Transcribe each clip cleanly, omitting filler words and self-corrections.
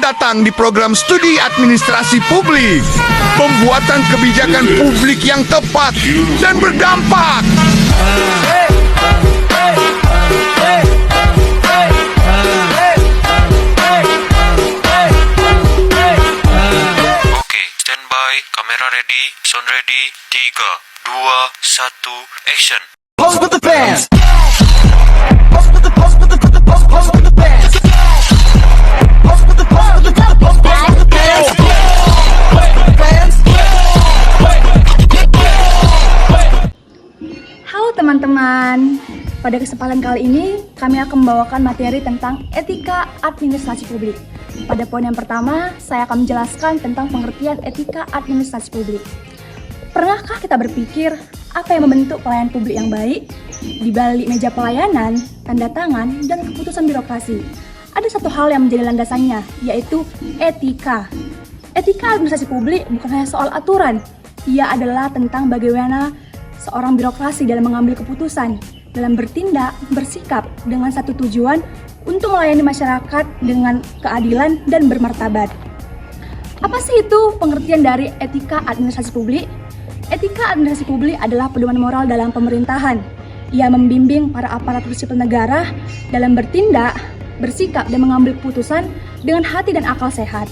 datang di program studi administrasi publik. Pembuatan kebijakan publik yang tepat dan berdampak. Oke, standby, kamera ready, sound ready, 3, 2, 1, action. Pose with the fans. Pose with the pose with the pose pose with the fans. Pose with the pose with the pose pose with the fans. Halo teman-teman, pada kesempatan kali ini kami akan membawakan materi tentang etika administrasi publik. Pada poin yang pertama, saya akan menjelaskan tentang pengertian etika administrasi publik. Pernahkah kita berpikir apa yang membentuk pelayanan publik yang baik? Di balik meja pelayanan, tanda tangan, dan keputusan birokrasi, ada satu hal yang menjadi landasannya, yaitu etika. Etika administrasi publik bukan hanya soal aturan, ia adalah tentang bagaimana seorang birokrasi dalam mengambil keputusan, dalam bertindak, bersikap dengan satu tujuan untuk melayani masyarakat dengan keadilan dan bermartabat. Apa sih itu pengertian dari etika administrasi publik? Etika administrasi publik adalah pedoman moral dalam pemerintahan. Ia membimbing para aparatur sipil negara dalam bertindak, bersikap, dan mengambil keputusan dengan hati dan akal sehat.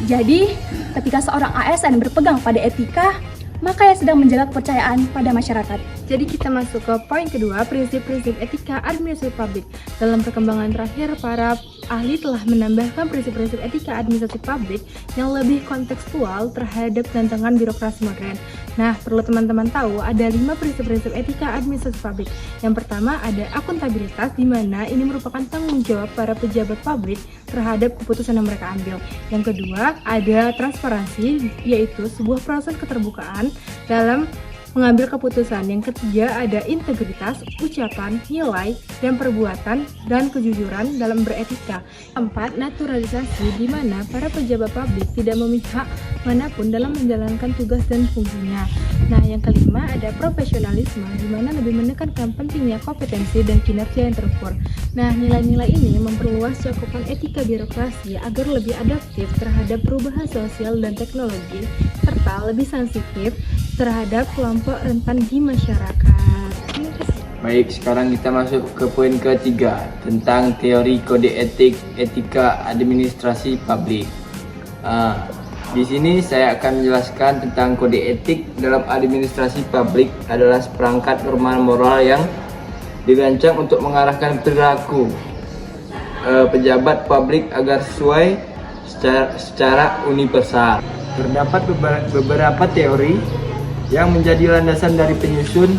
Jadi, ketika seorang ASN berpegang pada etika, maka ia sedang menjaga kepercayaan pada masyarakat. Jadi kita masuk ke poin kedua, prinsip-prinsip etika administrasi publik. Dalam perkembangan terakhir, para ahli telah menambahkan prinsip-prinsip etika administrasi publik yang lebih kontekstual terhadap tantangan birokrasi modern. Nah, perlu teman-teman tahu, ada 5 prinsip-prinsip etika administrasi publik. Yang pertama ada akuntabilitas, di mana ini merupakan tanggung jawab para pejabat publik terhadap keputusan yang mereka ambil. Yang kedua ada transparansi, yaitu sebuah proses keterbukaan dalam mengambil keputusan. Yang ketiga ada integritas, ucapan, nilai, dan perbuatan, dan kejujuran dalam beretika. Keempat, naturalisasi, di mana para pejabat publik tidak memihak manapun dalam menjalankan tugas dan fungsinya. Nah, yang kelima ada profesionalisme, di mana lebih menekankan pentingnya kompetensi dan kinerja yang terukur. Nah, nilai-nilai ini memperluas cakupan etika birokrasi agar lebih adaptif terhadap perubahan sosial dan teknologi, serta lebih sensitif terhadap kelompok rentan di masyarakat. Baik, sekarang kita masuk ke poin ketiga tentang teori kode etik etika administrasi publik. Di sini saya akan menjelaskan tentang kode etik dalam administrasi publik adalah seperangkat norma moral yang dirancang untuk mengarahkan perilaku pejabat publik agar sesuai secara universal. Terdapat beberapa teori yang menjadi landasan dari penyusun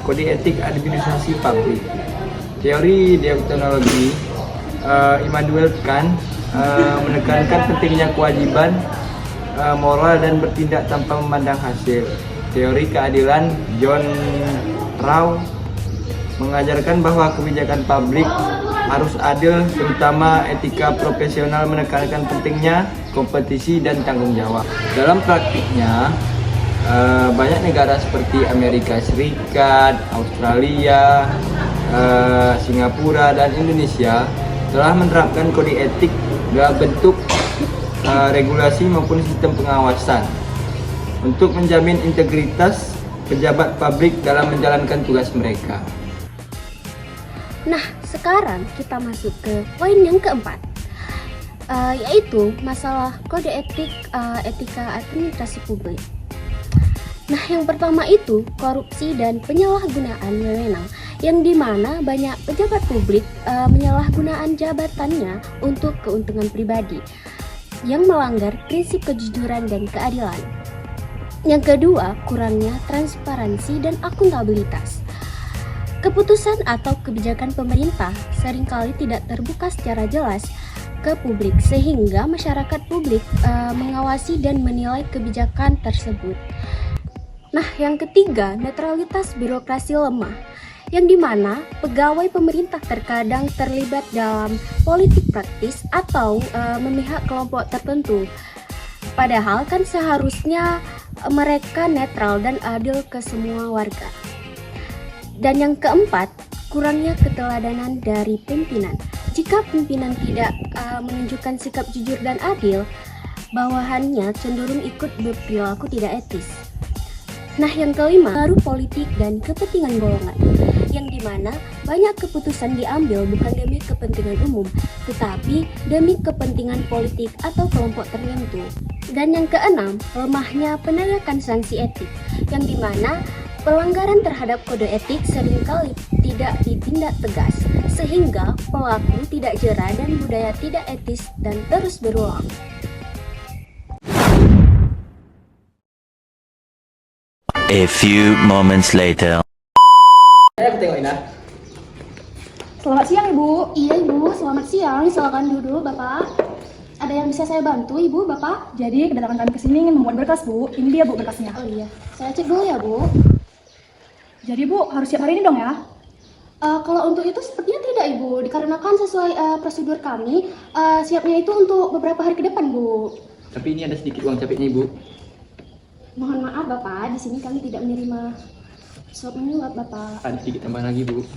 kode etik administrasi publik. Teori deontologi Immanuel Kant menekankan pentingnya kewajiban moral dan bertindak tanpa memandang hasil. Teori keadilan John Rawls mengajarkan bahwa kebijakan publik harus adil, terutama etika profesional menekankan pentingnya kompetisi dan tanggung jawab. Dalam praktiknya, banyak negara seperti Amerika Serikat, Australia, Singapura, dan Indonesia telah menerapkan kode etik dalam bentuk regulasi maupun sistem pengawasan untuk menjamin integritas pejabat publik dalam menjalankan tugas mereka. Nah, sekarang kita masuk ke poin yang keempat, yaitu masalah kode etik etika administrasi publik. Nah, yang pertama itu korupsi dan penyalahgunaan wewenang, yang dimana banyak pejabat publik menyalahgunaan jabatannya untuk keuntungan pribadi yang melanggar prinsip kejujuran dan keadilan. Yang kedua, kurangnya transparansi dan akuntabilitas. Keputusan atau kebijakan pemerintah seringkali tidak terbuka secara jelas ke publik, sehingga masyarakat publik mengawasi dan menilai kebijakan tersebut. Nah, yang ketiga, netralitas birokrasi lemah, yang dimana pegawai pemerintah terkadang terlibat dalam politik praktis atau memihak kelompok tertentu. Padahal kan seharusnya mereka netral dan adil ke semua warga. Dan yang keempat, kurangnya keteladanan dari pimpinan. Jika pimpinan tidak menunjukkan sikap jujur dan adil, bawahannya cenderung ikut berperilaku tidak etis. Nah, yang kelima, pengaruh politik dan kepentingan golongan, yang dimana banyak keputusan diambil bukan demi kepentingan umum, tetapi demi kepentingan politik atau kelompok tertentu. Dan yang keenam, lemahnya penegakan sanksi etik, yang dimana pelanggaran terhadap kode etik seringkali tidak ditindak tegas, sehingga pelaku tidak jera dan budaya tidak etis dan terus berulang. A few moments later. Aku tengok Ina. Selamat siang Ibu. Iya Ibu, selamat siang. Silakan duduk Bapak. Ada yang bisa saya bantu Ibu, Bapak? Jadi kedatangan kami ke sini ingin membuat berkas Bu. Ini dia Bu berkasnya. Oh iya, saya cek dulu ya Bu. Jadi Bu harus siap hari ini dong ya? Kalau untuk itu sepertinya tidak Ibu, dikarenakan sesuai prosedur kami, siapnya itu untuk beberapa hari ke depan Bu. Tapi ini ada sedikit uang capeknya Ibu. Mohon maaf Bapak, di sini kami tidak menerima suap menyuap Bapak. Ada sedikit tambahan lagi Bu.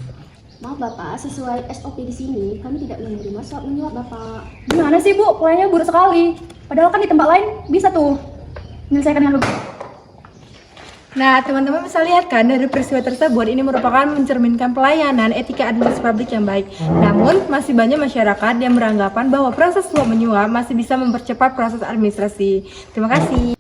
Maaf Bapak, sesuai SOP di sini kami tidak menerima suap menyuap Bapak. Gimana sih Bu? Pelayannya buruk sekali. Padahal kan di tempat lain bisa tuh menyelesaikan yang lebih. Nah, teman-teman bisa lihat kan dari peristiwa tersebut ini merupakan mencerminkan pelayanan etika administrasi publik yang baik. Namun, masih banyak masyarakat yang beranggapan bahwa proses suap menyuap masih bisa mempercepat proses administrasi. Terima kasih.